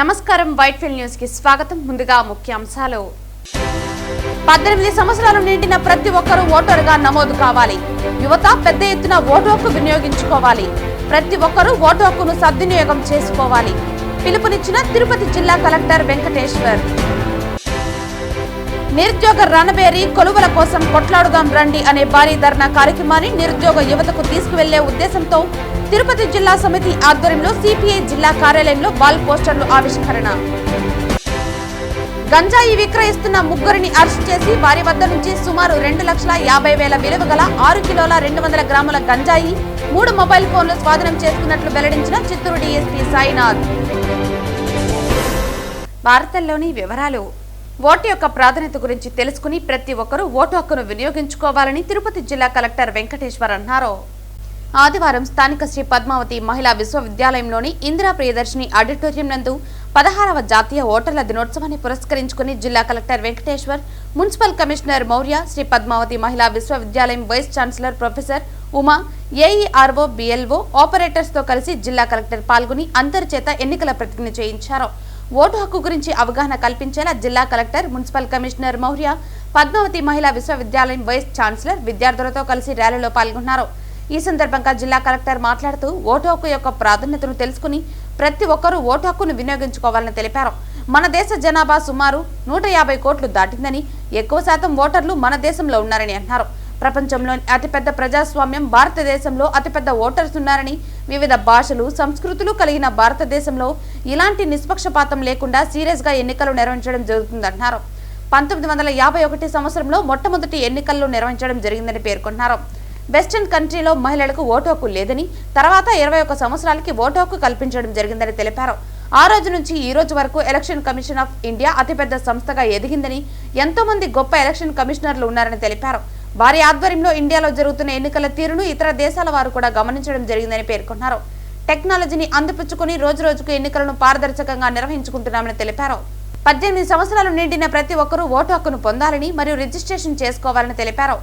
నమస్కారం Whitefield news కి స్వాగతం. ముందుగా ముఖ్యాంశాలు. 18 సంవత్సరాలు నిండిన ప్రతి ఒక్కరూ ఓటరుగా నమోదు కావాలి. యువత పెద్ద ఎత్తున ఓటు హక్కు వినియోగించుకోవాలి. ప్రతి ఒక్కరూ ఓటు హక్కును సద్వినియోగం చేసుకోవాలి. పిలుపునిచ్చిన తిరుపతి జిల్లా కలెక్టర్ వెంకటేశ్వర్. నిరుద్యోగ రణబేరి కొలువుల కోసం కొట్లాడుదాం రండి అనే భారీ ధర్నా కార్యక్రమాన్ని నిరుద్యోగ యువతకు తీసుకువెళ్లే ఉద్దేశంతో తిరుపతి జిల్లా సమితి ఆధ్వర్యంలో సిపిఐ జిల్లా కార్యాలయంలో వాల్ పోస్టర్లు ఆవిష్కరణ. గంజాయి విక్రయిస్తున్న ముగ్గురిని అరెస్ట్ చేసి వారి వద్ద నుంచి సుమారు 2,50,000 విలువ గల 6 కిలోల 200 గ్రాముల గంజాయి, 3 మొబైల్ ఫోన్లు స్వాధీనం చేసుకున్నట్లు వెల్లడించిన చిత్తూరు డీఎస్పీ సాయినాథ్. వార్తల్లోని వివరాలు. ఓటు యొక్క ప్రాధాన్యత గురించి తెలుసుకుని ప్రతి ఒక్కరూ ఓటు హక్కును వినియోగించుకోవాలని తిరుపతి జిల్లా కలెక్టర్ వెంకటేశ్వర్ అన్నారు. ఆదివారం స్థానిక శ్రీ పద్మావతి మహిళా విశ్వవిద్యాలయంలోని ఇందిరా ప్రియదర్శిని ఆడిటోరియం నందు 16వ జాతీయ ఓటర్ల దినోత్సవాన్ని పురస్కరించుకుని జిల్లా collector Venkateshwar, municipal commissioner Maurya, Sri Padmavathi Mahila Visvavidyalayam vice chancellor professor Uma, AERO, BLO, operators తో కలిసి జిల్లా కలెక్టర్ పాల్గొని అందరి చేత ఎన్నికల ప్రతిజ్ఞ చేయించారు. ఓటు హక్కు గురించి అవగాహన కల్పించేలా జిల్లా collector, municipal commissioner Maurya, Padmavathi Mahila Visvavidyalayam vice chancellor విద్యార్థులతో కలిసి ర్యాలీలో పాల్గొన్నారు. ఈ సందర్భంగా జిల్లా కలెక్టర్ మాట్లాడుతూ ఓటు హక్కు యొక్క ప్రాధాన్యతను తెలుసుకుని ప్రతి ఒక్కరూ ఓటు హక్కును వినియోగించుకోవాలని తెలిపారు. మన దేశ జనాభా సుమారు 150 కోట్లు దాటిందని, ఎక్కువ శాతం ఓటర్లు మన దేశంలో ఉన్నారని అన్నారు. ప్రపంచంలోని అతిపెద్ద ప్రజాస్వామ్యం భారతదేశంలో అతిపెద్ద ఓటర్స్ ఉన్నారని, వివిధ భాషలు, సంస్కృతులు కలిగిన భారతదేశంలో ఇలాంటి నిష్పక్షపాతం లేకుండా సీరియస్ గా ఎన్నికలు నిర్వహించడం జరుగుతుందన్నారు. 1951 సంవత్సరంలో మొట్టమొదటి ఎన్నికల్లో నిర్వహించడం జరిగిందని పేర్కొన్నారు. వెస్టర్న్ కంట్రీలో మహిళలకు ఓటు హక్కు లేదని, తర్వాత 21 సంవత్సరాలకి ఓటు హక్కు కల్పించడం జరిగిందని తెలిపారు. ఆ రోజు నుంచి ఈ రోజు వరకు ఎలక్షన్ కమిషన్ ఆఫ్ ఇండియా అతిపెద్ద సంస్థగా ఎదిగిందని, ఎంతో మంది గొప్ప ఎలక్షన్ కమిషనర్లు ఉన్నారని తెలిపారు. వారి ఆధ్వర్యంలో ఇండియాలో జరుగుతున్న ఎన్నికల తీరును ఇతర దేశాల వారు కూడా గమనించడం జరిగిందని పేర్కొన్నారు. టెక్నాలజీని అందిపుచ్చుకుని రోజు రోజుకు ఎన్నికలను పారదర్శకంగా నిర్వహించుకుంటున్నామని తెలిపారు. 18 సంవత్సరాలు నిండిన ప్రతి ఒక్కరూ ఓటు హక్కును పొందాలని మరియు రిజిస్ట్రేషన్ చేసుకోవాలని తెలిపారు.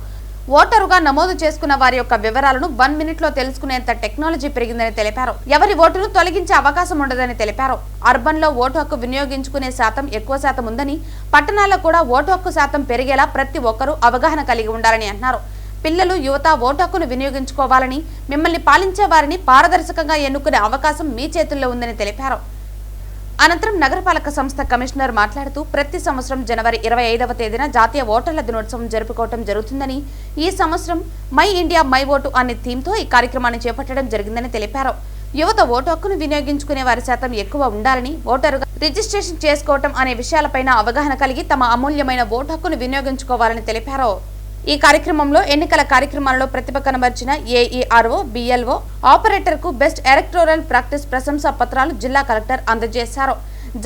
ఓటరుగా నమోదు చేసుకున్న వారి యొక్క వివరాలను 1 మినిట్ లో తెలుసుకునేంత టెక్నాలజీ పెరిగిందని తెలిపారు. ఎవరి ఓటును తొలగించే అవకాశం ఉండదని తెలిపారు. అర్బన్ లో ఓటు హక్కు వినియోగించుకునే శాతం ఎక్కువ శాతం ఉందని, పట్టణాల్లో కూడా ఓటు హక్కు శాతం పెరిగేలా ప్రతి ఒక్కరూ అవగాహన కలిగి ఉండాలని అన్నారు. పిల్లలు, యువత ఓటు హక్కును వినియోగించుకోవాలని, మిమ్మల్ని పాలించే వారిని పారదర్శకంగా ఎన్నుకునే అవకాశం మీ చేతుల్లో ఉందని తెలిపారు. అనంతరం నగరపాలక సంస్థ కమిషనర్ మాట్లాడుతూ ప్రతి సంవత్సరం జనవరి 25వ తేదీన జాతీయ ఓటర్ల దినోత్సవం జరుపుకోవడం జరుగుతుందని, ఈ సంవత్సరం మై ఇండియా మై ఓటు అనే థీమ్తో ఈ కార్యక్రమాన్ని చేపట్టడం జరిగిందని తెలిపారు. యువత ఓటు హక్కును వినియోగించుకునే వారి శాతం ఎక్కువ ఉండాలని, ఓటరుగా రిజిస్ట్రేషన్ చేసుకోవటం అనే విషయాలపైన అవగాహన కలిగి తమ అమూల్యమైన ఓటు హక్కును వినియోగించుకోవాలని తెలిపారు. ఈ కార్యక్రమంలో ఎన్నికల కార్యక్రమాలలో ప్రతిభ కనబర్చిన ఏఈఆర్ఓ, బిఎల్ఓ, ఆపరేటర్ కు బెస్ట్ ఎలక్టోరల్ ప్రాక్టీస్ ప్రశంసా పత్రాలు జిల్లా కలెక్టర్ అందజేశారు.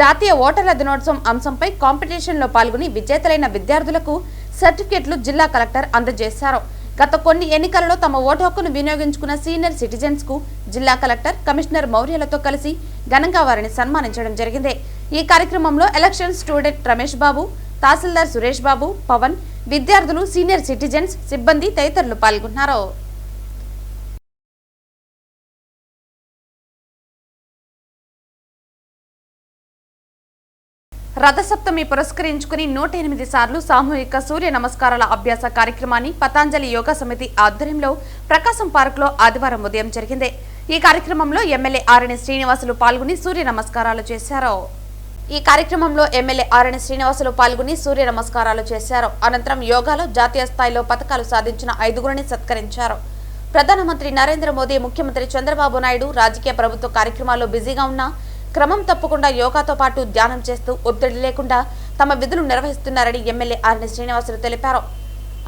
జాతీయ ఓటర్ల దినోత్సవం అంశంపై కాంపిటీషన్ లో పాల్గొని విజేతలైన విద్యార్థులకు సర్టిఫికెట్లు జిల్లా కలెక్టర్ అందజేశారు. గత కొన్ని ఎన్నికలలో తమ ఓటు హక్కును వినియోగించుకున్న సీనియర్ సిటిజన్స్ కు జిల్లా కలెక్టర్, కమిషనర్ మౌర్యలతో కలిసి ఘనంగా వారిని సన్మానించడం జరిగింది. ఈ కార్యక్రమంలో ఎలక్షన్ స్టూడెంట్ రమేష్ బాబు, తహసీల్దార్ సురేష్ బాబు, పవన్, విద్యార్థులు, సీనియర్ సిటిజన్స్, సిబ్బంది తదితరులు పాల్గొన్నారు. రథసప్తమి పురస్కరించుకుని 108 సార్లు సామూహిక సూర్య నమస్కారాల అభ్యాస కార్యక్రమాన్ని పతాంజలి యోగా సమితి ఆధ్వర్యంలో ప్రకాశం పార్క్ లో ఆదివారం ఉదయం జరిగింది. ఈ కార్యక్రమంలో ఎమ్మెల్యే ఆరణి శ్రీనివాసులు పాల్గొని సూర్య నమస్కారాలు చేశారు. అనంతరం యోగాలో జాతీయ స్థాయిలో పథకాలు సాధించిన 5గురిని సత్కరించారు. ప్రధానమంత్రి నరేంద్ర మోదీ, ముఖ్యమంత్రి చంద్రబాబు నాయుడు రాజకీయ ప్రభుత్వ కార్యక్రమాల్లో బిజీగా ఉన్న క్రమం తప్పకుండా యోగాతో పాటు ధ్యానం చేస్తూ ఒత్తిడి లేకుండా తమ విధులు నిర్వహిస్తున్నారని ఎమ్మెల్యే ఆరణి శ్రీనివాసులు తెలిపారు.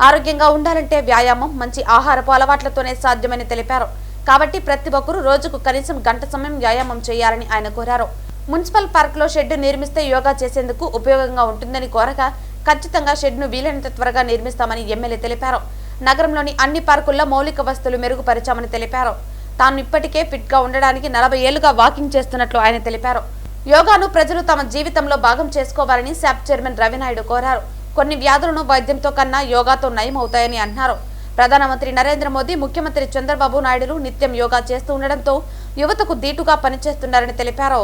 ఆరోగ్యంగా ఉండాలంటే వ్యాయామం, మంచి ఆహారపు అలవాట్లతోనే సాధ్యమని తెలిపారు. కాబట్టి ప్రతి ఒక్కరూ రోజుకు కనీసం గంట సమయం వ్యాయామం చేయాలని ఆయన కోరారు. మున్సిపల్ పార్క్ లో షెడ్ నిర్మిస్తే యోగా చేసేందుకు ఉపయోగంగా ఉంటుందని కోరగా, ఖచ్చితంగా షెడ్ ను వీలైనంత త్వరగా నిర్మిస్తామని ఎమ్మెల్యే తెలిపారు. నగరంలోని అన్ని పార్కుల్లో మౌలిక వసతులు మెరుగుపరిచామని తెలిపారు. తాను ఇప్పటికే ఫిట్ గా ఉండడానికి 40 ఏళ్లుగా వాకింగ్ చేస్తున్నట్లు ఆయన తెలిపారు. యోగాను ప్రజలు తమ జీవితంలో భాగం చేసుకోవాలని శాప్ చైర్మన్ రవినాయుడు కోరారు. కొన్ని వ్యాధులను వైద్యంతో కన్నా యోగాతో నయం అవుతాయని అన్నారు. ప్రధానమంత్రి నరేంద్ర మోదీ, ముఖ్యమంత్రి చంద్రబాబు నాయుడులు నిత్యం యోగా చేస్తూ ఉండడంతో యువతకు దీటుగా పనిచేస్తున్నారని తెలిపారు.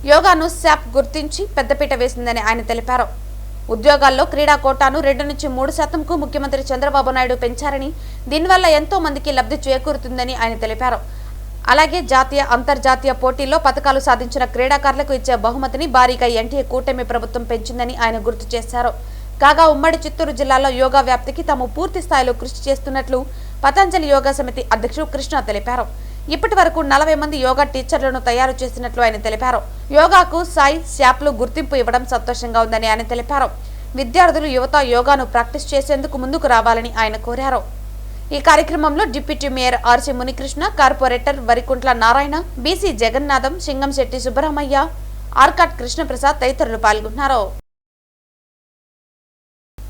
యోగాను శాప్ గుర్తించి పెద్దపీట వేసిందని ఆయన తెలిపారు. ఉద్యోగాల్లో క్రీడా కోటాను 2 నుంచి 3% ముఖ్యమంత్రి చంద్రబాబు నాయుడు పెంచారని, దీనివల్ల ఎంతో మందికి లబ్ధి చేకూరుతుందని ఆయన తెలిపారు. అలాగే జాతీయ అంతర్జాతీయ పోటీల్లో పతకాలు సాధించిన క్రీడాకారులకు ఇచ్చే బహుమతిని భారీగా ఎన్టీఏ కూటమి ప్రభుత్వం పెంచిందని ఆయన గుర్తు చేశారు. కాగా ఉమ్మడి చిత్తూరు జిల్లాలో యోగా వ్యాప్తికి తాము పూర్తి స్థాయిలో కృషి చేస్తున్నట్లు పతంజలి యోగా సమితి అధ్యక్షుడు కృష్ణ తెలిపారు. ఇప్పటి వరకు 40 మంది యోగా టీచర్లను తయారు చేసినట్లు ఆయన తెలిపారు. యోగాకు సాయి శాప్లు గుర్తింపు ఇవ్వడం సంతోషంగా ఉందని ఆయన తెలిపారు. విద్యార్థులు యువత యోగాను ప్రాక్టీస్ చేసేందుకు ముందుకు రావాలని ఆయన కోరారు. ఈ కార్యక్రమంలో deputy mayor RC Munikrishna, corporator Varikuntla Narayana, BC Jagannatham, Singamsetti Subbaramaiah, Arcot Krishnaprasad తదితరులు పాల్గొన్నారు.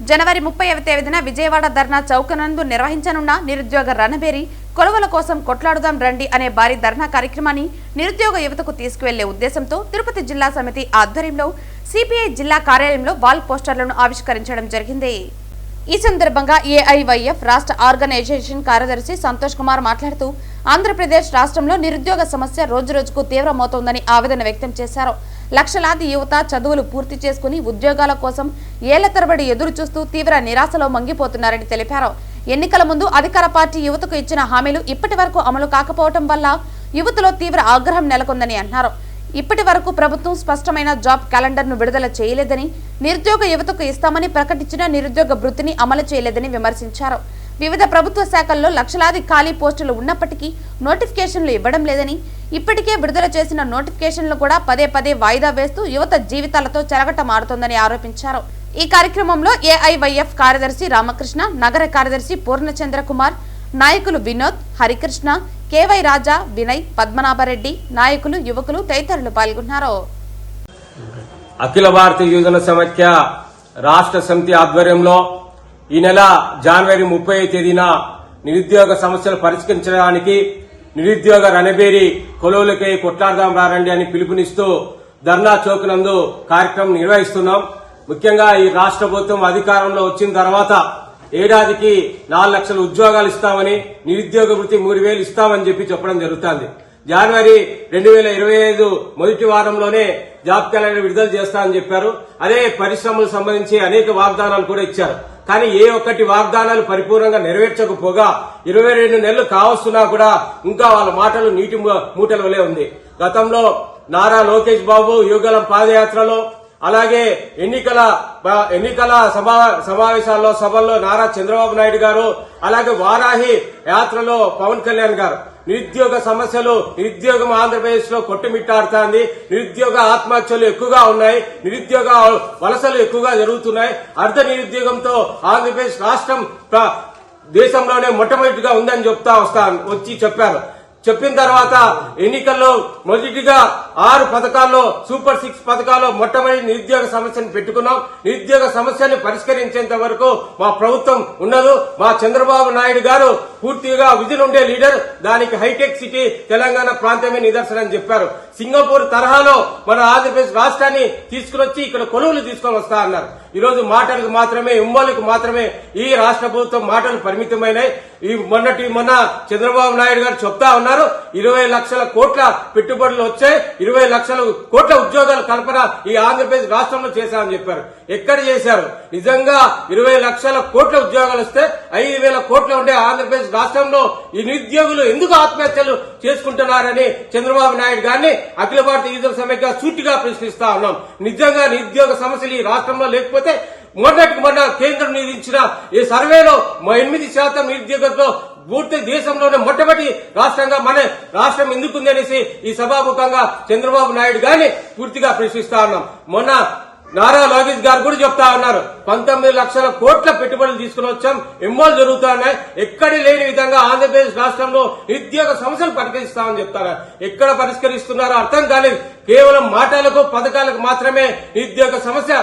జనవరి 30వ తేదీన విజయవాడ ధర్నా చౌక్ నందు నిర్వహించనున్న నిరుద్యోగ రణబేరి కొలువుల కోసం కొట్లాడుదాం రండి అనే భారీ ధర్నా కార్యక్రమాన్ని నిరుద్యోగ యువతకు తీసుకువెళ్లే ఉద్దేశంతో తిరుపతి జిల్లా సమితి ఆధ్వర్యంలో సిపిఐ జిల్లా కార్యాలయంలో వాల్ పోస్టర్లను ఆవిష్కరించడం జరిగింది. ఈ సందర్భంగా ఏఐవైఎఫ్ రాష్ట్ర ఆర్గనైజేషన్ కార్యదర్శి సంతోష్ కుమార్ మాట్లాడుతూ ఆంధ్రప్రదేశ్ రాష్ట్రంలో నిరుద్యోగ సమస్య రోజురోజుకు తీవ్రమవుతోందని ఆవేదన వ్యక్తం చేశారు. లక్షలాది యువత చదువులు పూర్తి చేసుకుని ఉద్యోగాల కోసం ఏళ్ల తరబడి ఎదురు చూస్తూ తీవ్ర నిరాశలో మంగిపోతున్నారని తెలిపారు. ఎన్నికల ముందు అధికార పార్టీ యువతకు ఇచ్చిన హామీలు ఇప్పటి వరకు అమలు కాకపోవడం వల్ల యువతలో తీవ్ర ఆగ్రహం నెలకొందని అన్నారు. ఇప్పటి వరకు ప్రభుత్వం స్పష్టమైన జాబ్ క్యాలెండర్ను విడుదల చేయలేదని, నిరుద్యోగ యువతకు ఇస్తామని ప్రకటించిన నిరుద్యోగ వృత్తిని అమలు చేయలేదని విమర్శించారు. వివిధ ప్రభుత్వ శాఖల్లో లక్షలాది ఖాళీ పోస్టులు ఉన్నప్పటికీ నోటిఫికేషన్లు ఇవ్వడం లేదని, ఇప్పటికే విడుదల చేసిన నోటిఫికేషన్లు కూడా పదే పదే వాయిదా వేస్తూ యువత జీవితాలతో చెలగటమారుతోందని ఆరోపించారు. ఈ కార్యక్రమంలో ఏఐవైఎఫ్ కార్యదర్శి రామకృష్ణ, నగర కార్యదర్శి పూర్ణచంద్ర కుమార్, నాయకులు వినోద్, హరికృష్ణ, కేవై రాజా, వినయ్, పద్మనాభరెడ్డి, నాయకులు, యువకులు తదితరులు పాల్గొన్నారు. అఖిల భారతీయ యువజన సమైక్య రాష్ట్ర సమితి ఆధ్వర్యంలో ఈ నెల జనవరి 30వ తేదీన నిరుద్యోగ సమస్యలు పరిష్కరించడానికి నిరుద్యోగ రణబేరి కొలువులకై కొట్లాడదాం రండి అని పిలుపునిస్తూ ధర్నా చౌక్ నందు కార్యక్రమం నిర్వహిస్తున్నాం. ముఖ్యంగా ఈ రాష్ట్ర ప్రభుత్వం అధికారంలో వచ్చిన తర్వాత ఏడాదికి 4 లక్షల ఉద్యోగాలు ఇస్తామని, నిరుద్యోగ వృత్తి 3000 ఇస్తామని చెప్పడం జరుగుతుంది. జనవరి 2025 మొదటి వారంలోనే జాబ్ క్యాలెండర్ విడుదల చేస్తామని చెప్పారు. అదే పరిశ్రమలకు సంబంధించి అనేక వాగ్దానాలు కూడా ఇచ్చారు. కానీ ఏ ఒక్కటి వాగ్దానాలు పరిపూర్ణంగా నెరవేర్చకపోగా 22 నెలలు కావస్తున్నా కూడా ఇంకా వాళ్ళ మాటలు నీటి మూటల వలె ఉంది. గతంలో నారా లోకేష్ బాబు యువగలం పాదయాత్రలో, అలాగే ఎన్నికల సమావేశాల్లో సభల్లో నారా చంద్రబాబు నాయుడు గారు, అలాగే వారాహి యాత్రలో పవన్ కళ్యాణ్ గారు నిరుద్యోగ సమస్యలు, నిరుద్యోగం ఆంధ్రప్రదేశ్ లో కొట్టుమిట్టాడుతోంది, నిరుద్యోగ ఆత్మహత్యలు ఎక్కువగా ఉన్నాయి, నిరుద్యోగ వలసలు ఎక్కువగా జరుగుతున్నాయి, అర్ధ నిరుద్యోగంతో ఆంధ్రప్రదేశ్ రాష్ట్రం దేశంలోనే మొట్టమొదటిగా ఉందని వచ్చి చెప్పారు. చెప్పిన తర్వాత ఎన్నికల్లో మొదటిగా 6 పథకాల్లో సూపర్ 6 పథకాల్లో మొట్టమొదటి నిరుద్యోగ సమస్యను పెట్టుకున్నాం. నిరుద్యోగ సమస్యను పరిష్కరించేంత వరకు మా ప్రభుత్వం ఉండదు. మా చంద్రబాబు నాయుడు గారు పూర్తిగా విజన్ ఉండే లీడర్, దానికి హైటెక్ సిటీ తెలంగాణ ప్రాంతమే నిదర్శనం చెప్పారు. సింగపూర్ తరహాలో మన ఆంధ్రప్రదేశ్ రాష్ట్రాన్ని తీసుకుని వచ్చి ఇక్కడ కొలువులు తీసుకొని వస్తా అన్నారు. ఈ రోజు మాటలకు మాత్రమే, ఉమ్మలకు మాత్రమే ఈ రాష్ట్ర ప్రభుత్వం మాటలు పరిమితమైనాయి. మొన్న చంద్రబాబు నాయుడు గారు చెప్తా ఉన్నారు 20 లక్షల కోట్ల పెట్టుబడులు వచ్చాయి, 20 లక్షల కోట్ల ఉద్యోగాల కల్పన ఈ ఆంధ్రప్రదేశ్ రాష్ట్రంలో చేశామని చెప్పారు. ఎక్కడ చేశారు? నిజంగా 20 లక్షల కోట్ల ఉద్యోగాలు వస్తే 5,000 కోట్ల ఉండే ఆంధ్రప్రదేశ్ రాష్ట్రంలో ఈ నిరుద్యోగులు ఎందుకు ఆత్మహత్యలు చేసుకుంటున్నారని చంద్రబాబు నాయుడు గారిని అఖిల భారతీయ యువజన సమైక్య సూటిగా ప్రశ్నిస్తా ఉన్నాం. నిజంగా నిరుద్యోగ సమస్యలు ఈ రాష్ట్రంలో లేకపోతే మొన్న కేంద్రం నిర్వహించిన ఈ సర్వేలో 8% నిరుద్యోగంతో పూర్తి దేశంలోనే మొట్టమొదటి రాష్ట్రంగా మన రాష్ట్రం ఎందుకుంది అనేసి ఈ సభాముఖంగా చంద్రబాబు నాయుడు గారిని పూర్తిగా ప్రశ్నిస్తా ఉన్నాం. మొన్న నారా లోకేష్ గారు కూడా చెప్తా ఉన్నారు 19 లక్షల కోట్ల పెట్టుబడులు తీసుకుని వచ్చాం, ఎంఓలు జరుగుతున్నాయి, ఎక్కడ లేని విధంగా ఆంధ్రప్రదేశ్ రాష్ట్రంలో నిరుద్యోగ సమస్యలు పరిష్కరిస్తామని చెప్తారు. ఎక్కడ పరిష్కరిస్తున్నారో అర్థం కాలేదు. కేవలం మాటలకు, పథకాలకు మాత్రమే నిరుద్యోగ సమస్య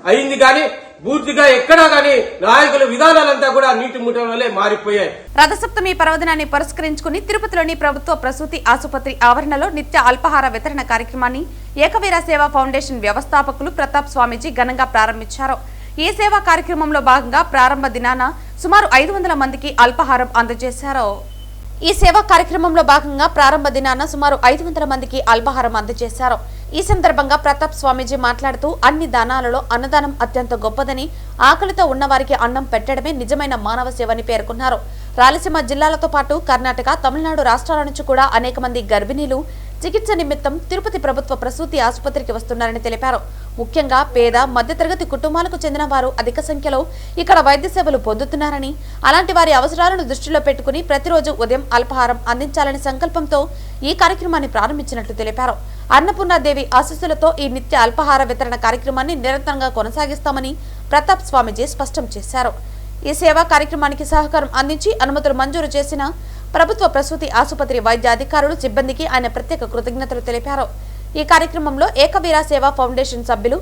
అయింది కానీ పూర్తిగా ఎక్కడా గానీ నాయకుల విధానాలంతా కూడా నీటి మూటల వల్లే మారిపోయాయి. రథసప్తమి పర్వదినాన్ని పురస్కరించుకుని తిరుపతిలోని ప్రభుత్వ ప్రసూతి ఆసుపత్రి ఆవరణలో నిత్య అల్పాహార వితరణ కార్యక్రమాన్ని ఏకవీర సేవా ఫౌండేషన్ వ్యవస్థాపకులు ప్రతాప్ స్వామీజీ ఘనంగా ప్రారంభించారు. ఈ సేవా కార్యక్రమంలో భాగంగా ప్రారంభ దినాన సుమారు 500 మందికి అల్పాహారం అందజేశారు. ఈ సేవా కార్యక్రమంలో భాగంగా ప్రారంభ దినాన సుమారు 500 మందికి అల్పాహారం అందజేశారు. ఈ సందర్భంగా ప్రతాప్ స్వామీజీ మాట్లాడుతూ అన్ని దానాలలో అన్నదానం అత్యంత గొప్పదని, ఆకలితో ఉన్నవారికి అన్నం పెట్టడమే నిజమైన మానవ సేవని పేర్కొన్నారు. రాయలసీమ జిల్లాలతో పాటు కర్ణాటక, తమిళనాడు రాష్ట్రాల నుంచి కూడా అనేక మంది గర్భిణీలు చికిత్స నిమిత్తం తిరుపతి ప్రభుత్వ ప్రసూతి ఆసుపత్రికి వస్తున్నారని తెలిపారు. ముఖ్యంగా పేద, మధ్యతరగతి కుటుంబాలకు చెందిన వారు అధిక సంఖ్యలో ఇక్కడ వైద్య సేవలు పొందుతున్నారని, అలాంటి వారి అవసరాలను దృష్టిలో పెట్టుకుని ప్రతిరోజు ఉదయం అల్పాహారం అందించాలనే సంకల్పంతో ఈ కార్యక్రమాన్ని ప్రారంభించినట్లు తెలిపారు. అన్నపూర్ణాదేవి ఆశీస్సులతో ఈ నిత్య అల్పాహార వితరణ కార్యక్రమాన్ని నిరంతరంగా కొనసాగిస్తామని ప్రతాప్ స్వామీజీ స్పష్టం చేశారు. ఈ సేవా కార్యక్రమానికి సహకారం అందించి అనుమతులు మంజూరు చేసిన ప్రభుత్వ ప్రసూతి ఆసుపత్రి వైద్య అధికారులు, సిబ్బందికి ఆయన ప్రత్యేక కృతజ్ఞతలు తెలిపారు. ఈ కార్యక్రమంలో ఏకవీర సేవా ఫౌండేషన్ సభ్యులు,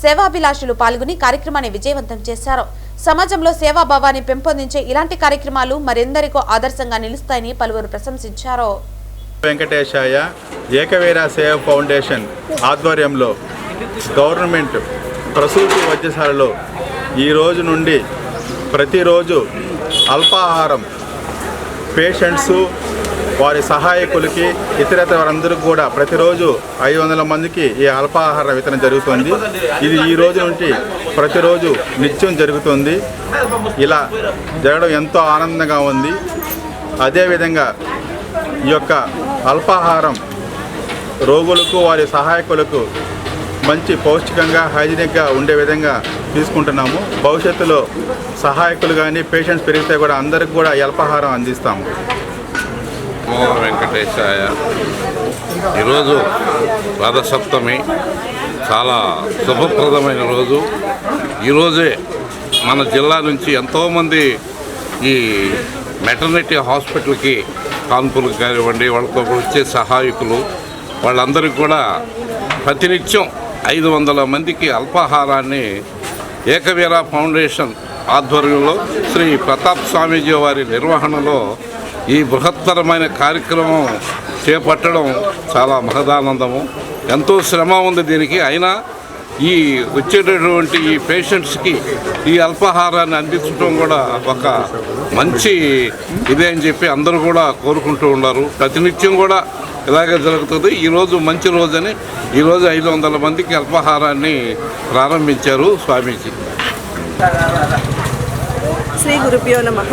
సేవాభిలాషులు పాల్గొని కార్యక్రమాన్ని విజయవంతం చేశారు. సమాజంలో సేవాభావాన్ని పెంపొందించే ఇలాంటి కార్యక్రమాలు మరెందరికో ఆదర్శంగా నిలుస్తాయని పలువురు ప్రశంసించారు. వెంకటేశాయ ఏకవీర సేవ ఫౌండేషన్ ఆధ్వర్యంలో గవర్నమెంట్ ప్రసూతి వైద్యశాలలో ఈ రోజు నుండి ప్రతిరోజు అల్పాహారం పేషెంట్స్, వారి సహాయకులకి, ఇతరత్ర వారందరికీ కూడా ప్రతిరోజు 500 మందికి ఈ అల్పాహార వితరణ జరుగుతుంది. ఇది ఈ రోజు నుండి ప్రతిరోజు నిత్యం జరుగుతుంది. ఇలా జరగడం ఎంతో ఆనందంగా ఉంది. అదేవిధంగా ఈ యొక్క అల్పాహారం రోగులకు, వారి సహాయకులకు మంచి పౌష్టికంగా, హైజీనిక్గా ఉండే విధంగా తీసుకుంటున్నాము. భవిష్యత్తులో సహాయకులు కానీ పేషెంట్స్ పెరిగితే కూడా అందరికి కూడా అల్పాహారం అందిస్తాము. వెంకటేశాయ. ఈరోజు రథసప్తమి, చాలా శుభప్రదమైన రోజు. ఈరోజే మన జిల్లా నుంచి ఎంతోమంది ఈ మెటర్నిటీ హాస్పిటల్కి కాన్పులకు కానివ్వండి, వాళ్ళతో వచ్చే సహాయకులు వాళ్ళందరికీ కూడా ప్రతినిత్యం 500 మందికి అల్పాహారాన్ని ఏకవీర ఫౌండేషన్ ఆధ్వర్యంలో శ్రీ ప్రతాప్ స్వామీజీ వారి నిర్వహణలో ఈ బృహత్తరమైన కార్యక్రమం చేపట్టడం చాలా మహదానందము. ఎంతో శ్రమ ఉంది దీనికి. అయినా ఈ వచ్చేటటువంటి ఈ పేషెంట్స్కి ఈ అల్పాహారాన్ని అందించడం కూడా ఒక మంచి ఇదే అని చెప్పి అందరూ కూడా కోరుకుంటూ ఉన్నారు. ప్రతినిత్యం కూడా ఇలాగే జరుగుతుంది. ఈరోజు మంచి రోజని ఈరోజు 500 మందికి అల్పాహారాన్ని ప్రారంభించారు స్వామీజీ. శ్రీ గురుభ్యో నమః.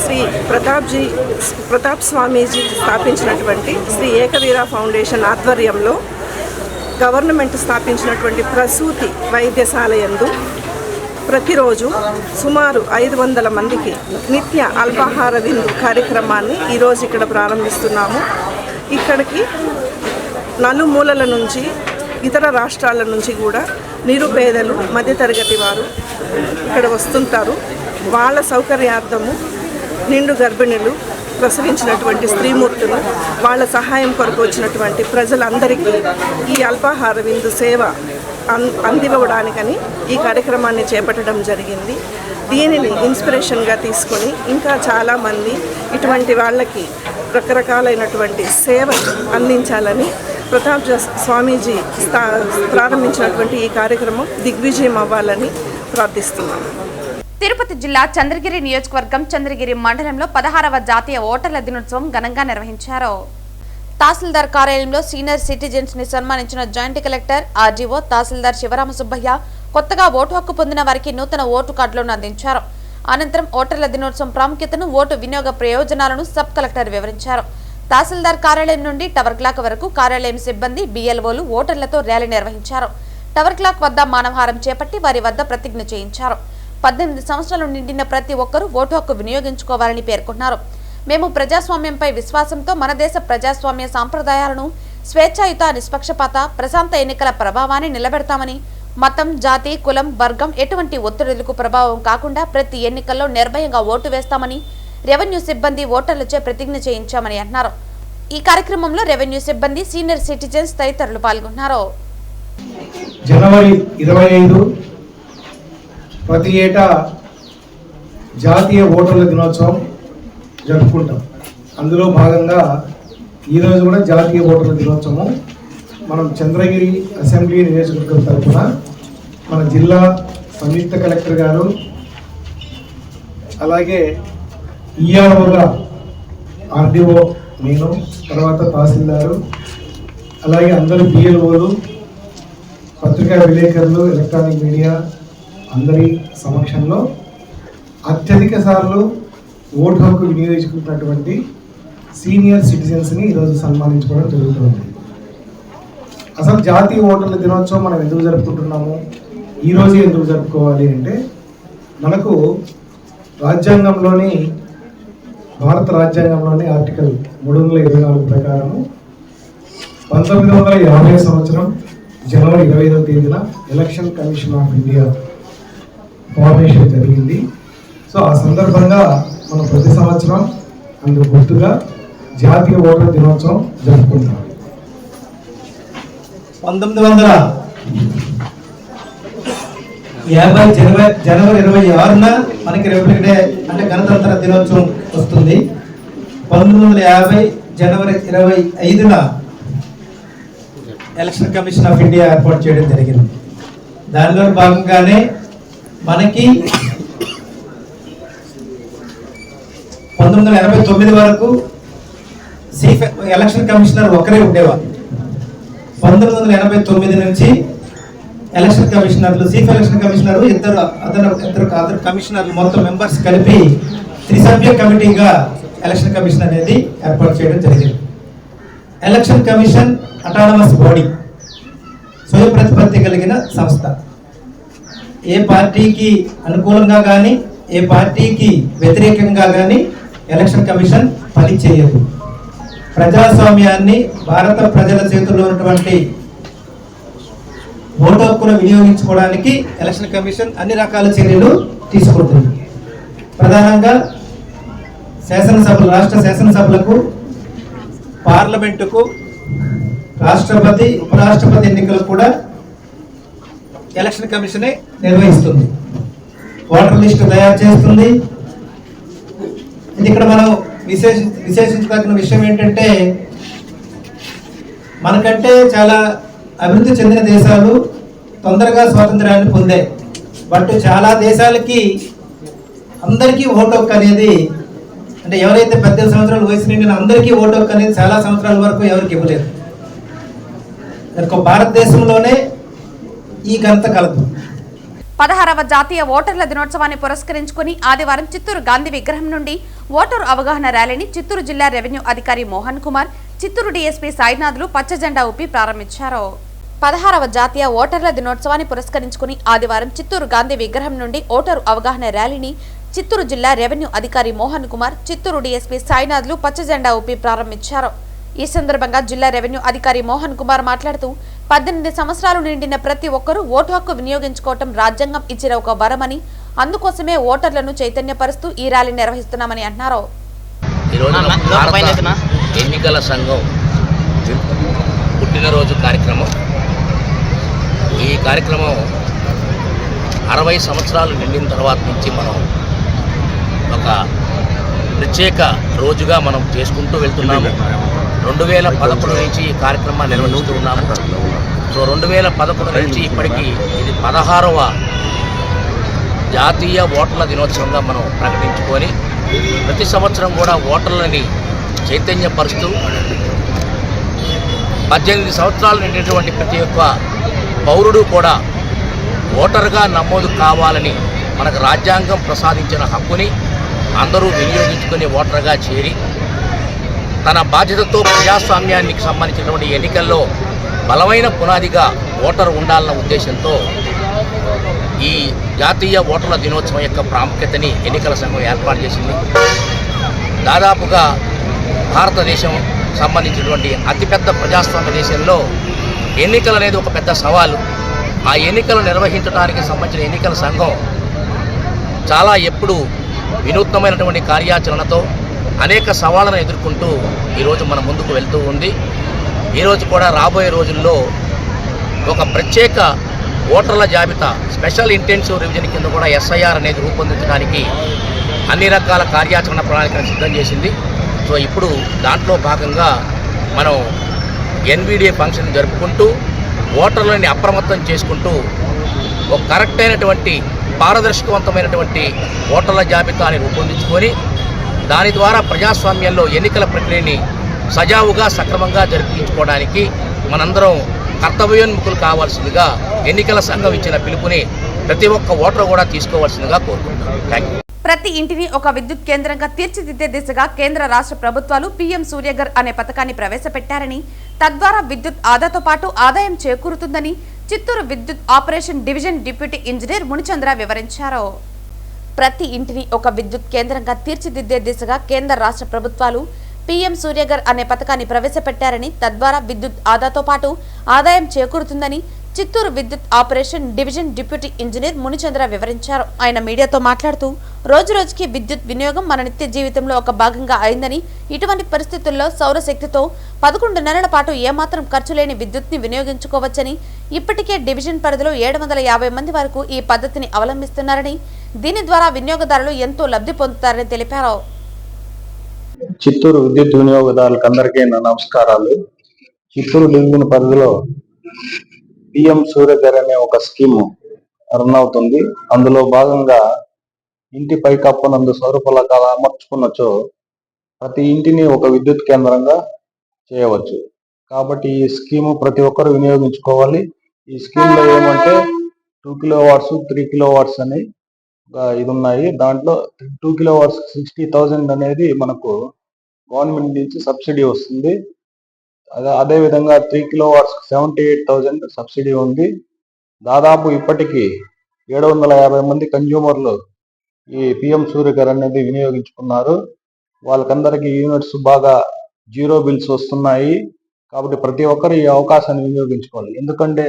శ్రీ ప్రతాప్ స్వామీజీ స్థాపించినటువంటి శ్రీ ఏకవీర ఫౌండేషన్ ఆధ్వర్యంలో గవర్నమెంట్ స్థాపించినటువంటి ప్రసూతి వైద్యశాల యందు ప్రతిరోజు సుమారు 500 మందికి నిత్య అల్పాహార విందు కార్యక్రమాన్ని ఈరోజు ఇక్కడ ప్రారంభిస్తున్నాము. ఇక్కడికి నలుమూలల నుంచి, ఇతర రాష్ట్రాల నుంచి కూడా నిరుపేదలు, మధ్యతరగతి వారు ఇక్కడ వస్తుంటారు. వాళ్ళ సౌకర్యార్థము నిండు గర్భిణులు, ప్రసవించినటువంటి స్త్రీమూర్తులు, వాళ్ళ సహాయం కొరకు వచ్చినటువంటి ప్రజలందరికీ ఈ అల్పాహార విందు సేవ అందివ్వడానికని ఈ కార్యక్రమాన్ని చేపట్టడం జరిగింది. దీనిని ఇన్స్పిరేషన్గా తీసుకొని ఇంకా చాలామంది ఇటువంటి వాళ్ళకి రకరకాలైనటువంటి సేవలు అందించాలని ప్రతాప్ స్వామీజీ ప్రారంభించినటువంటి ఈ కార్యక్రమం దిగ్విజయం అవ్వాలని ప్రార్థిస్తున్నాను. తిరుపతి జిల్లా చంద్రగిరి నియోజకవర్గం చంద్రగిరి మండలంలో 16వ జాతీయ ఓటర్ల దినోత్సవం ఘనంగా నిర్వహించారు. తహసీల్దార్ కార్యాలయంలో సీనియర్ సిటిజన్స్ ని సన్మానించిన జాయింట్ కలెక్టర్, ఆర్డీఓ, తహసీల్దార్ శివరామ సుబ్బయ్య కొత్తగా ఓటు హక్కు పొందిన వారికి నూతన ఓటు కార్డులను అందించారు. అనంతరం ఓటర్ల దినోత్సవం ప్రాముఖ్యతను, ఓటు వినియోగ ప్రయోజనాలను సబ్ కలెక్టర్ వివరించారు. తహసీల్దార్ కార్యాలయం నుండి టవర్ క్లాక్ వరకు కార్యాలయం సిబ్బంది, బిఎల్ఓలు ఓటర్లతో ర్యాలీ నిర్వహించారు. టవర్ క్లాక్ వద్ద మానవహారం చేపట్టి వారి వద్ద ప్రతిజ్ఞ చేయించారు. 18 సంవత్సరాలు నిండిన ప్రతి ఒక్కరూ ఓటు హక్కు వినియోగించుకోవాలని పేర్కొన్నారు. మేము ప్రజాస్వామ్యంపై విశ్వాసంతో మన దేశ ప్రజాస్వామ్య సాంప్రదాయాలను, స్వేచ్ఛాయుత, నిష్పక్షపాత, ప్రశాంత ఎన్నికల ప్రభావాన్ని నిలబెడతామని, మతం, జాతి, కులం, వర్గం ఎటువంటి ఒత్తిడులకు ప్రభావం కాకుండా ప్రతి ఎన్నికల్లో నిర్భయంగా ఓటు వేస్తామని రెవెన్యూ సిబ్బంది ఓటర్లచే ప్రతిజ్ఞ చేయించామని అన్నారు. ఈ కార్యక్రమంలో రెవెన్యూ సిబ్బంది, సీనియర్ సిటిజన్స్ తదితరులు పాల్గొన్నారు. జనవరి 25 ప్రతి ఏటా జాతీయ ఓటర్ల దినోత్సవం జరుపుకుంటాం. అందులో భాగంగా ఈరోజు కూడా జాతీయ ఓటర్ల దినోత్సవం మనం చంద్రగిరి అసెంబ్లీ నియోజకవర్గం తరఫున మన జిల్లా సంయుక్త కలెక్టర్ గారు, అలాగే ఈఆర్ఓగా ఆర్డీఓ, నేను, తర్వాత తహసీల్దారు, అలాగే అందరు BLOలు, పత్రికా విలేకరులు, ఎలక్ట్రానిక్ మీడియా అందరి సమక్షంలో అత్యధిక సార్లు ఓటు హక్కు వినియోగించుకున్నటువంటి సీనియర్ సిటిజన్స్ని ఈరోజు సన్మానించుకోవడం జరుగుతుంది. అసలు జాతీయ ఓటర్ల దినోత్సవం మనం ఎందుకు జరుపుకుంటున్నాము, ఈరోజు ఎందుకు జరుపుకోవాలి అంటే, మనకు రాజ్యాంగంలోని భారత రాజ్యాంగంలోని ఆర్టికల్ 324 ప్రకారము 1950 సంవత్సరం జనవరి 25వ తేదీన election commission of India formation జరిగింది. సో ఆ సందర్భంగా మనం ప్రతి సంవత్సరం అందుకు గుర్తుగా జాతీయ ఓటర్ దినోత్సవం జరుపుకుంటాం. 1950 జనవరి 26న మనకి రిపబ్లిక్ డే అంటే గణతంత్ర దినోత్సవం వస్తుంది. 1950 జనవరి 25న ఎలక్షన్ కమిషన్ ఆఫ్ ఇండియా ఏర్పాటు చేయడం జరిగింది. దానిలో భాగంగానే మనకి 1989 వరకు చీఫ్ ఎలక్షన్ కమిషనర్ ఒకరే ఉండేవారు. 1989 నుంచి ఎలక్షన్ కమిషనర్లు, చీఫ్ ఎలక్షన్ కమిషనర్, ఇద్దరు కమిషనర్లు, మొత్తం మెంబర్స్ కలిపి త్రిసభ్య కమిటీగా ఎలక్షన్ కమిషన్ అనేది ఏర్పాటు చేయడం జరిగింది. ఎలక్షన్ కమిషన్ అటానమస్ బాడీ, స్వయం ప్రతిపత్తి కలిగిన సంస్థ. ఏ పార్టీకి అనుకూలంగా కానీ ఏ పార్టీకి వ్యతిరేకంగా కానీ ఎలక్షన్ కమిషన్ పని చేయదు. ప్రజాస్వామ్యాన్ని, భారత ప్రజల చేతుల్లో ఉన్నటువంటి ఓటు హక్కును వినియోగించుకోవడానికి ఎలక్షన్ కమిషన్ అన్ని రకాల చర్యలు తీసుకుంటుంది. ప్రధానంగా శాసనసభలు, రాష్ట్ర శాసనసభలకు, పార్లమెంటుకు, రాష్ట్రపతి, ఉపరాష్ట్రపతి ఎన్నికలకు కూడా ఎలక్షన్ కమిషనే నిర్వహిస్తుంది. ఓటర్ లిస్టు తయారు చేస్తుంది. ఇది ఇక్కడ మనం విశేషించదగిన విషయం ఏంటంటే, మనకంటే చాలా అభివృద్ధి చెందిన దేశాలు తొందరగా స్వాతంత్ర్యాన్ని పొందాయి. బట్ చాలా దేశాలకి అందరికీ ఓటు హక్కు అనేది, అంటే ఎవరైతే 18 సంవత్సరాల వయసు నిండిన అందరికీ ఓటు హక్కు అనేది చాలా సంవత్సరాల వరకు ఎవరికి ఇవ్వలేదు. భారతదేశంలోనే ఈ ఘనత కలదు. 16వ జాతీయ ఓటర్ల దినోత్సవాన్ని పురస్కరించుకుని ఆదివారం చిత్తూరు గాంధీ విగ్రహం నుండి ఓటరు అవగాహన ర్యాలీని చిత్తూరు జిల్లా రెవెన్యూ అధికారి మోహన్ కుమార్, చిత్తూరు డీఎస్పీ సాయినాథ్లు పచ్చ జెండా ఊపి ప్రారంభించారు. 16వ జాతీయ ఓటర్ల దినోత్సవాన్ని పురస్కరించుకుని ఆదివారం చిత్తూరు గాంధీ విగ్రహం నుండి ఓటరు అవగాహన ర్యాలీని చిత్తూరు జిల్లా రెవెన్యూ అధికారి మోహన్ కుమార్, చిత్తూరు డీఎస్పీ సాయినాథ్లు పచ్చ జెండా ఊపి ప్రారంభించారు. ఈ సందర్భంగా జిల్లా రెవెన్యూ అధికారి మోహన్ కుమార్ మాట్లాడుతూ 18 సంవత్సరాలు నిండిన ప్రతి ఒక్కరూ ఓటు హక్కు వినియోగించుకోవటం రాజ్యాంగం ఇచ్చిన ఒక వరమని, అందుకోసమే ఓటర్లను చైతన్యపరుస్తూ ఈ ర్యాలీ నిర్వహిస్తున్నామని అన్నారు. ఎన్నికల సంఘం పుట్టినరోజు కార్యక్రమం. ఈ కార్యక్రమం 60 సంవత్సరాలు నిండిన తర్వాత నుంచి మనం ఒక ప్రత్యేక రోజుగా మనం చేసుకుంటూ వెళ్తున్నాము. 2011 నుంచి ఈ కార్యక్రమాన్ని నిర్వహిస్తూ ఉన్నాము. సో 2011 నుంచి ఇప్పటికీ ఇది 16వ జాతీయ ఓటర్ల దినోత్సవంగా మనం ప్రకటించుకొని ప్రతి సంవత్సరం కూడా ఓటర్లని చైతన్యపరుస్తూ 18 సంవత్సరాలు నిండినటువంటి ప్రతి ఒక్క పౌరుడు కూడా ఓటరుగా నమోదు కావాలని, మనకు రాజ్యాంగం ప్రసాదించిన హక్కుని అందరూ వినియోగించుకుని ఓటరుగా చేరి తన బాధ్యతతో ప్రజాస్వామ్యానికి సంబంధించినటువంటి ఎన్నికల్లో బలమైన పునాదిగా ఓటరు ఉండాలన్న ఉద్దేశంతో ఈ జాతీయ ఓటర్ల దినోత్సవం యొక్క ప్రాముఖ్యతని ఎన్నికల సంఘం ఏర్పాటు చేసింది. దాదాపుగా భారతదేశం సంబంధించినటువంటి అతిపెద్ద ప్రజాస్వామ్య దేశంలో ఎన్నికలు అనేది ఒక పెద్ద సవాలు. ఆ ఎన్నికలు నిర్వహించడానికి సంబంధించిన ఎన్నికల సంఘం చాలా ఎప్పుడు వినూత్నమైనటువంటి కార్యాచరణతో అనేక సవాళ్లను ఎదుర్కొంటూ ఈరోజు మన ముందుకు వెళ్తూ ఉంది. ఈరోజు కూడా రాబోయే రోజుల్లో ఒక ప్రత్యేక ఓటర్ల జాబితా స్పెషల్ ఇంటెన్సివ్ రివిజన్ కింద కూడా SIR అనేది రూపొందించడానికి అన్ని రకాల కార్యాచరణ ప్రణాళికను సిద్ధం చేసింది. సో ఇప్పుడు దాంట్లో భాగంగా మనం NVDA ఫంక్షన్ జరుపుకుంటూ ఓటర్లని అప్రమత్తం చేసుకుంటూ ఒక కరెక్ట్ అయినటువంటి పారదర్శకవంతమైనటువంటి ఓటర్ల జాబితాని రూపొందించుకొని దాని ద్వారా ప్రజాస్వామ్యంలో ఎన్నికల ప్రక్రియని సజావుగా సక్రమంగా జరిపించుకోవడానికి మనందరం కర్తవ్యోన్ముఖులు కావాల్సిందిగా ఎన్నికల సంఘం ఇచ్చిన పిలుపుని ప్రతి ఒక్క ఓటరు కూడా తీసుకోవాల్సిందిగా కోరుకుంటున్నాను. Thank you. ప్రతి ఇంటిని ఒక విద్యుత్ కేంద్రంగా తీర్చిదిద్దే దిశగా కేంద్ర రాష్ట్ర ప్రభుత్వాలు పీఎం సూర్యఘర్ అనే పథకాన్ని ప్రవేశపెట్టారని, తద్వారా విద్యుత్ ఆదాతో పాటు ఆదాయం చేకూరుతుందని చిత్తూరు విద్యుత్ operation division deputy engineer Munichandra వివరించారు. ప్రతి ఇంటిని ఒక విద్యుత్ కేంద్రంగా తీర్చిదిద్దే దిశగా కేంద్ర రాష్ట్ర ప్రభుత్వాలు పీఎం సూర్యఘర్ అనే పథకాన్ని ప్రవేశపెట్టారని, తద్వారా విద్యుత్ ఆదాతో పాటు ఆదాయం చేకూరుతుందని చిత్తూరు విద్యుత్ operation division deputy engineer Munichandra వివరించారు. ఆయన మీడియాతో మాట్లాడుతూ రోజురోజుకి విద్యుత్ వినియోగం మన నిత్య జీవితంలో ఒక భాగంగా అయిందని, ఇటువంటి పరిస్థితుల్లో సౌరశక్తితో 11 నెలల పాటు ఏమాత్రం ఖర్చు లేని విద్యుత్ని వినియోగించుకోవచ్చని, ఇప్పటికే డివిజన్ పరిధిలో 750 మంది వరకు ఈ పద్ధతిని అవలంబిస్తున్నారని, దీని ద్వారా వినియోగదారులు ఎంతో లబ్ధి పొందుతారని తెలిపారు. చిత్తూరు విద్యుత్ వినియోగదారులకు అందరికీ నా నమస్కారాలు. చిత్తూరు డివిజన్ పరిధిలో పిఎం సూర్యఘర్ అనే ఒక స్కీము రన్ అవుతుంది. అందులో భాగంగా ఇంటి పైకప్పునందు సౌర ఫలకాలు అమర్చుకున్నచో ప్రతి ఇంటిని ఒక విద్యుత్ కేంద్రంగా చేయవచ్చు. కాబట్టి ఈ స్కీము ప్రతి ఒక్కరు వినియోగించుకోవాలి. ఈ స్కీమ్ లో ఏమంటే 2 కిలోవాట్స్ 3 కిలోవాట్స్ అని ఇది ఉన్నాయి. దాంట్లో 2 కిలోవాట్స్ 60,000 అనేది మనకు గవర్నమెంట్ నుంచి సబ్సిడీ వస్తుంది. అదే విధంగా 3 కిలోవాట్స్ 78,000 సబ్సిడీ ఉంది. దాదాపు ఇప్పటికీ 750 మంది కన్జ్యూమర్లు ఈ పిఎం సూర్యఘర్ అనేది వినియోగించుకున్నారు. వాళ్ళకందరికీ యూనిట్స్ బాగా జీరో బిల్స్ వస్తున్నాయి. కాబట్టి ప్రతి ఒక్కరు ఈ అవకాశాన్ని వినియోగించుకోవాలి. ఎందుకంటే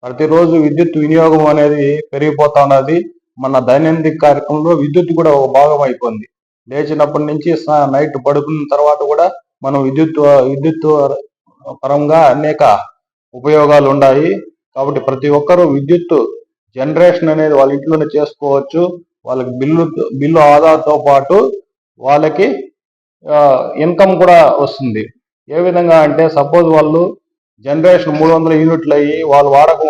ప్రతిరోజు విద్యుత్ వినియోగం అనేది పెరిగిపోతా ఉన్నది. మన దైనందిక కార్యక్రమంలో విద్యుత్ కూడా ఒక భాగం అయిపోయింది. లేచినప్పటి నుంచి నైట్ పడుకున్న తర్వాత కూడా మనం విద్యుత్ పరంగా అనేక ఉపయోగాలు ఉన్నాయి. కాబట్టి ప్రతి ఒక్కరూ విద్యుత్ జనరేషన్ అనేది వాళ్ళ ఇంట్లోనే చేసుకోవచ్చు. వాళ్ళకి బిల్లు ఆదాతో పాటు వాళ్ళకి ఇన్కమ్ కూడా వస్తుంది. ఏ విధంగా అంటే సపోజ్ వాళ్ళు జనరేషన్ 300 యూనిట్లు అయ్యి వాళ్ళు వాడకం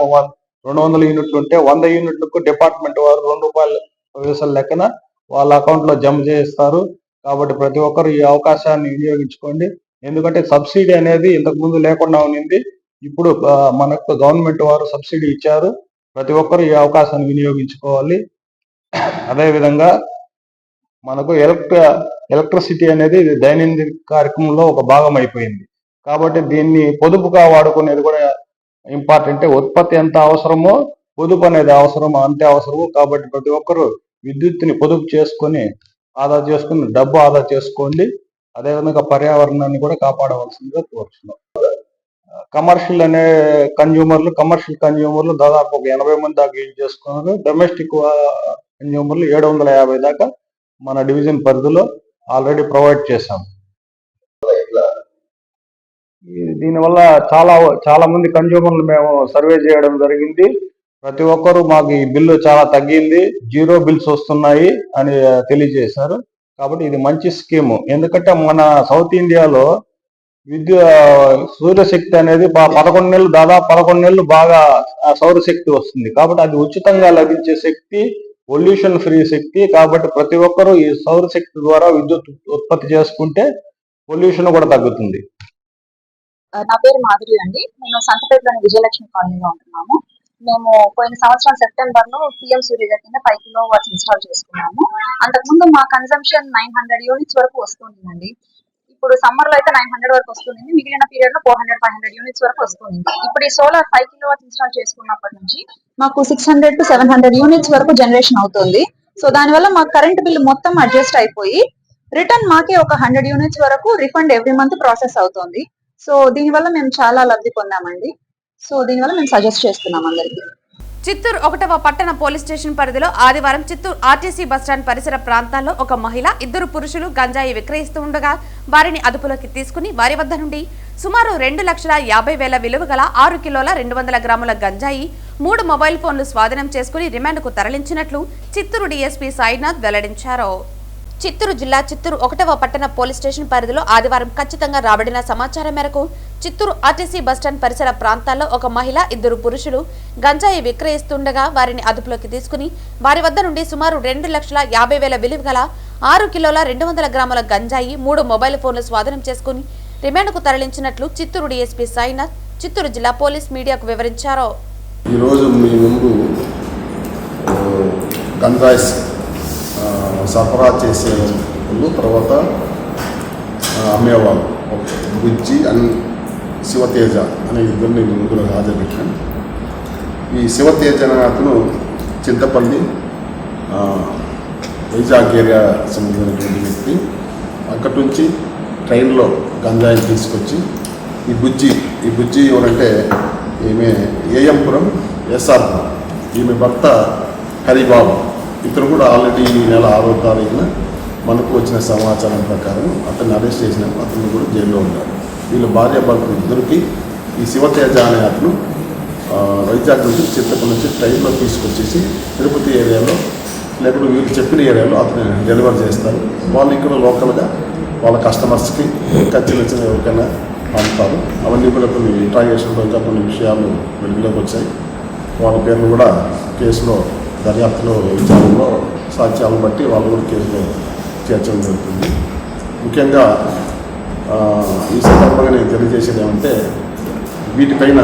200 యూనిట్లు ఉంటే 100 యూనిట్లకు డిపార్ట్మెంట్ వారు ₹2 లెక్కన వాళ్ళ అకౌంట్ లో జమ చేస్తారు. కాబట్టి ప్రతి ఒక్కరు ఈ అవకాశాన్ని వినియోగించుకోండి. ఎందుకంటే సబ్సిడీ అనేది ఇంతకు ముందు లేకుండా ఉన్నింది. ఇప్పుడు మనకు గవర్నమెంట్ వారు సబ్సిడీ ఇచ్చారు. ప్రతి ఒక్కరు ఈ అవకాశాన్ని వినియోగించుకోవాలి. అదేవిధంగా మనకు ఎలక్ట్రిసిటీ అనేది దైనందిక కార్యక్రమంలో ఒక భాగం అయిపోయింది. కాబట్టి దీన్ని పొదుపుగా వాడుకునేది కూడా ఇంపార్టెంట్. ఉత్పత్తి ఎంత అవసరమో పొదుపు అనేది అంతే అవసరము. కాబట్టి ప్రతి ఒక్కరు విద్యుత్తుని పొదుపు చేసుకొని డబ్బు ఆదా చేసుకోండి. అదేవిధంగా పర్యావరణాన్ని కూడా కాపాడవలసిందిగా కోరుతున్నాం. కమర్షియల్ కన్జ్యూమర్లు దాదాపు ఒక 80 మంది దాకా యూజ్ చేసుకున్నారు. డొమెస్టిక్ కన్జ్యూమర్లు 750 దాకా మన డివిజన్ పరిధిలో ఆల్రెడీ ప్రొవైడ్ చేశాం. దీనివల్ల చాలా మంది కన్జ్యూమర్లు మేము సర్వే చేయడం జరిగింది. ప్రతి ఒక్కరు మాకు ఈ బిల్లు చాలా తగ్గింది, జీరో బిల్స్ వస్తున్నాయి అని తెలియజేశారు. కాబట్టి ఇది మంచి స్కీము. ఎందుకంటే మన సౌత్ ఇండియాలో సూర్యశక్తి అనేది 11 నెలలు దాదాపు 11 నెలలు బాగా సౌరశక్తి వస్తుంది. కాబట్టి అది ఉచితంగా లభించే శక్తి, పొల్యూషన్ ఫ్రీ శక్తి. కాబట్టి ప్రతి ఒక్కరూ ఈ సౌరశక్తి ద్వారా విద్యుత్ ఉత్పత్తి చేసుకుంటే పొల్యూషన్ కూడా తగ్గుతుంది. నా పేరు మాధురి అండి. నేను సంతపేటలోని విజయలక్ష్మి కాలనీలో ఉంటున్నాము. మేము పోయిన సంవత్సరం సెప్టెంబర్ లో పిఎం సూర్యఘర్ కింద 5 కిలోవాట్స్ ఇన్స్టాల్ చేసుకున్నాము. అంతకుముందు మా కన్సంప్షన్ 900 యూనిట్స్ వరకు వస్తుందండి. ఇప్పుడు సమ్మర్ లో అయితే 900 వరకు వస్తుంది. మిగిలిన పీరియడ్ లో 400-500 యూనిట్స్ వరకు వస్తుంది. ఇప్పుడు ఈ సోలార్ 5 కిలోవాట్స్ ఇన్స్టాల్ చేసుకున్నప్పటి నుంచి మాకు 600 to 700 యూనిట్స్ వరకు జనరేషన్ అవుతుంది. సో దానివల్ల మాకు కరెంట్ బిల్ మొత్తం అడ్జస్ట్ అయిపోయి రిటర్న్ మాకే ఒక 100 యూనిట్స్ వరకు రిఫండ్ ఎవ్రీ మంత్ ప్రాసెస్ అవుతుంది. సో దీనివల్ల మేము చాలా లబ్ధి పొందామండి. సో దీనివల్ల మేము సజెస్ట్ చేస్తున్నాం అందరికి. చిత్తూరు 1వ పట్టణ పోలీస్ స్టేషన్ పరిధిలో ఆదివారం చిత్తూరు ఆర్టీసీ బస్టాండ్ పరిసర ప్రాంతాల్లో ఒక మహిళ, 2 పురుషులు గంజాయి విక్రయిస్తూ ఉండగా వారిని అదుపులోకి తీసుకుని వారి వద్ద నుండి సుమారు 2,50,000 విలువ గల 6 కిలోల 200 గ్రాముల గంజాయి, 3 మొబైల్ ఫోన్లు స్వాధీనం చేసుకుని రిమాండ్కు తరలించినట్లు చిత్తూరు డీఎస్పీ సాయినాథ్ వెల్లడించారు. చిత్తూరు జిల్లా చిత్తూరు 1వ పట్టణ పోలీస్ స్టేషన్ పరిధిలో ఆదివారం ఖచ్చితంగా రాబడిన సమాచారం మేరకు చిత్తూరు ఆర్టీసీ బస్టాండ్ పరిసర ప్రాంతాల్లో ఒక మహిళ, 2 పురుషులు గంజాయి విక్రయిస్తుండగా వారిని అదుపులోకి తీసుకుని వారి వద్ద నుండి సుమారు 2,50,000 విలువ గల 6 కిలోల 200 గ్రాముల గంజాయి, 3 మొబైల్ ఫోన్లు స్వాధీనం చేసుకుని రిమాండ్కు తరలించినట్లు చిత్తూరు డీఎస్పీ సాయినాథ్ చిత్తూరు జిల్లా పోలీస్ మీడియాకు వివరించారు. ఈరోజు మీ ముందు గంజాయి సరఫరా చేసే తర్వాత అమ్మేవాళ్ళు బుజ్జి అండ్ శివతేజ అనే ఇద్దరిని ముందులో హాజరుపెట్టాను. ఈ శివతేజ అనే అతను చింతపల్లి వైజాగ్ ఏరియా సంబంధించినటువంటి వ్యక్తి. అక్కడి నుంచి ట్రైన్లో గంజాయిని తీసుకొచ్చి ఈ బుజ్జి ఎవరంటే ఈమె ఏఎంపురం ఎస్ఆర్పురం, ఈమె భర్త హరిబాబు. ఇతను కూడా ఆల్రెడీ ఈ నెల 6వ తారీఖున మనకు వచ్చిన సమాచారం ప్రకారం అతన్ని అరెస్ట్ చేసినాం. అతను కూడా జైల్లో ఉన్నారు. వీళ్ళు భార్యాభర్తలు ఇద్దరికి ఈ శివతేజ అనే అతను వైజాగ్ నుంచి చింతపల్లి నుంచి ట్రైన్లో తీసుకొచ్చేసి తిరుపతి ఏరియాలో లేకపోతే వీళ్ళు చెప్పిన ఏరియాలో అతను డెలివర్ చేస్తారు. వాళ్ళు ఇక్కడ లోకల్గా వాళ్ళ కస్టమర్స్కి చిన్న ఎవరికైనా పంపుతారు. అవన్నీ కూడా కొన్ని ఇంట్రాగేషన్లో ఇంకా కొన్ని విషయాలు వెలుగులోకి వచ్చాయి. వాళ్ళ పేర్లు కూడా కేసులో దర్యాప్తులో విచారణలో సాక్ష్యాలను బట్టి వాళ్ళు కూడా కేసులో చేర్చడం జరుగుతుంది. ముఖ్యంగా ఈ సందర్భంగా నేను తెలియజేసేది ఏమంటే వీటిపైన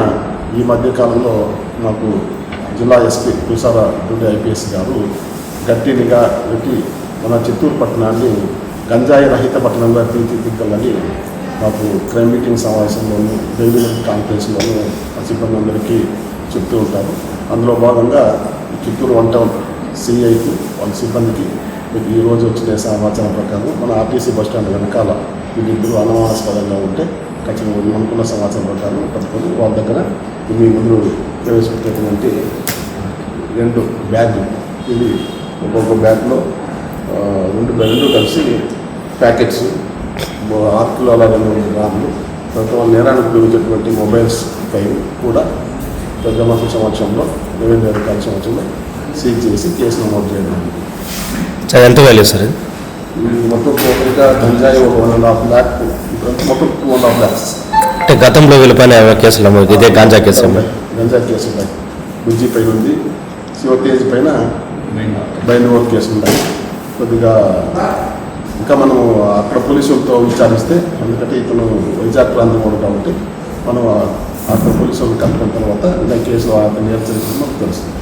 ఈ మధ్యకాలంలో నాకు జిల్లా ఎస్పీ తుషార డ్యూటీ ఐపీఎస్ గారు గట్టి నిఘా పెట్టి మన చిత్తూరు పట్టణాన్ని గంజాయి రహిత పట్టణంగా తీర్చిదిద్దాలని మాకు క్రైమ్ మీటింగ్ సమావేశంలోనూ డైలీ కాన్ఫరెన్స్లోనూ సిబ్బంది అందరికీ చెప్తూ ఉంటారు. అందులో భాగంగా చిత్తూరు 1 టౌన్ సిఐకి వాళ్ళ సిబ్బందికి ఈరోజు వచ్చిన సమాచారం ప్రకారం మన ఆర్టీసీ బస్టాండ్ వెనకాల వీళ్ళిద్దరూ అనుమానాస్పదంగా ఉంటే ఖచ్చితంగా అనుకున్న సమాచారం ప్రకారం పట్టుకొని వాళ్ళ దగ్గర మీ ముందు ప్రవేశపెట్టినటువంటి 2 బ్యాగులు, ఇది ఒక్కొక్క బ్యాగ్లో 2 కలిసి ప్యాకెట్స్ 6 కిలోల 200 గ్రాములు తర్వాత వాళ్ళు నేరానికి ఉపయోగించేటువంటి మొబైల్స్ పై కూడా పెద్ద మనుషుల సమక్షంలో రెవెన్యూ అధికారుల సమక్షంలో సీజ్ చేసి కేసు నమోదు చేయడం. ఎంత వాల్యూ సార్? మొత్తం టోటల్గా గంజాయి 1.5 lakh, ఇప్పుడు మొత్తం 2.5 lakhs. అంటే గతంలో వీళ్ళపైన కేసులు ఇదే గంజా కేసు ఉన్నాయి. బుజ్జి పైన ఉంది, శివతేజ్ పైన బైండ్ కేసు ఉన్నాయి. కొద్దిగా ఇంకా మనం అక్కడ పోలీసులతో విచారిస్తే, ఎందుకంటే ఇతను వైజాగ్ ప్రాంతం కాబట్టి మనం అక్కడ పోలీసులు కనుక్కున్న తర్వాత ఇంకా కేసులో అతను నేర్చుకుంటే మనకు తెలుస్తుంది.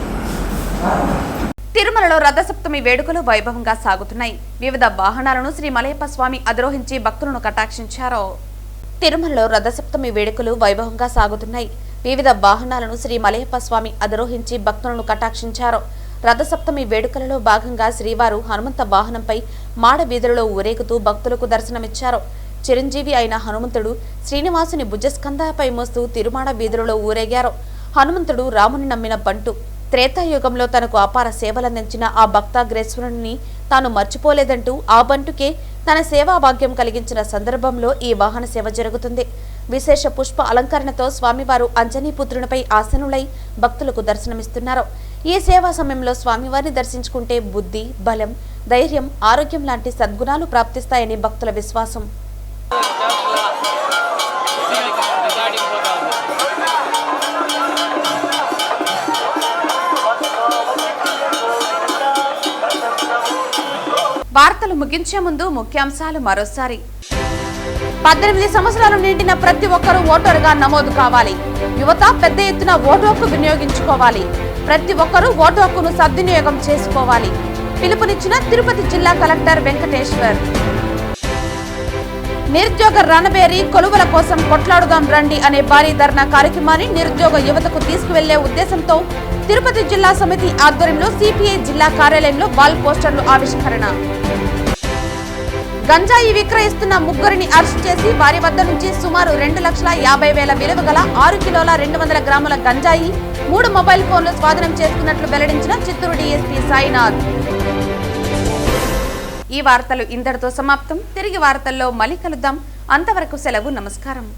తిరుమలలో రథసప్తమి వేడుకలు వైభవంగా సాగుతున్నాయి. వివిధ వాహనాలను శ్రీ మలయప్ప స్వామి అధిరోహించి భక్తులను కటాక్షించారు. తిరుమలలో రథసప్తమి వేడుకలు వైభవంగా సాగుతున్నాయి. వివిధ వాహనాలను శ్రీ మలయప్ప స్వామి అధిరోహించి భక్తులను కటాక్షించారు. రథసప్తమి వేడుకలలో భాగంగా శ్రీవారు హనుమంత వాహనంపై మాడ వీధులలో ఊరేగుతూ భక్తులకు దర్శనమిచ్చారు. చిరంజీవి అయిన హనుమంతుడు శ్రీనివాసుని భుజస్కంధాపై మోస్తూ తిరుమాడ వీధులలో ఊరేగారు. హనుమంతుడు రాముని నమ్మిన బంటు. త్రేతాయుగంలో తనకు అపార సేవలందించిన ఆ భక్తాగ్రేశ్వరుని తాను మర్చిపోలేదంటూ ఆ బంటుకే తన సేవా భాగ్యం కలిగించిన సందర్భంలో ఈ వాహన సేవ జరుగుతుంది. విశేష పుష్ప అలంకరణతో స్వామివారు అంజనీపుత్రునిపై ఆసనులై భక్తులకు దర్శనమిస్తున్నారు. ఈ సేవా సమయంలో స్వామివారిని దర్శించుకుంటే బుద్ధి, బలం, ధైర్యం, ఆరోగ్యం లాంటి సద్గుణాలు ప్రాప్తిస్తాయని భక్తుల విశ్వాసం. వార్తలు ముగించే ముందు ముఖ్యాంశాలు మరోసారి. 18 సంవత్సరాలు నిండిన ప్రతి ఒక్కరూ ఓటరుగా నమోదు కావాలి. యువత పెద్ద ఎత్తున ఓటు హక్కు వినియోగించుకోవాలి. ప్రతి ఒక్కరూ ఓటు హక్కును సద్వినియోగం చేసుకోవాలి. పిలుపునిచ్చిన తిరుపతి జిల్లా కలెక్టర్ వెంకటేశ్వర్. నిరుద్యోగ రణబేరి కొలువుల కోసం కొట్లాడుదాం రండి అనే భారీ ధర్నా కార్యక్రమాన్ని నిరుద్యోగ యువతకు తీసుకువెళ్లే ఉద్దేశంతో తిరుపతి జిల్లా సమితి ఆధ్వర్యంలో సిపిఐ జిల్లా కార్యాలయంలో వాల్ పోస్టర్లు ఆవిష్కరణ. గంజాయి విక్రయిస్తున్న ముగ్గురిని అరెస్ట్ చేసి వారి వద్ద నుంచి సుమారు 2,50,000 విలువ గల 6 కిలోల 200 గ్రాముల గంజాయి, 3 మొబైల్ ఫోన్లు స్వాధీనం చేసుకున్నట్లు వెల్లడించిన చిత్తూరు డీఎస్పీ సాయినాథ్. ఈ వార్తలు ఇంతటితో సమాప్తం. తిరిగి వార్తల్లో మళ్ళీ కలుద్దాం. అంతవరకు సెలవు. నమస్కారం.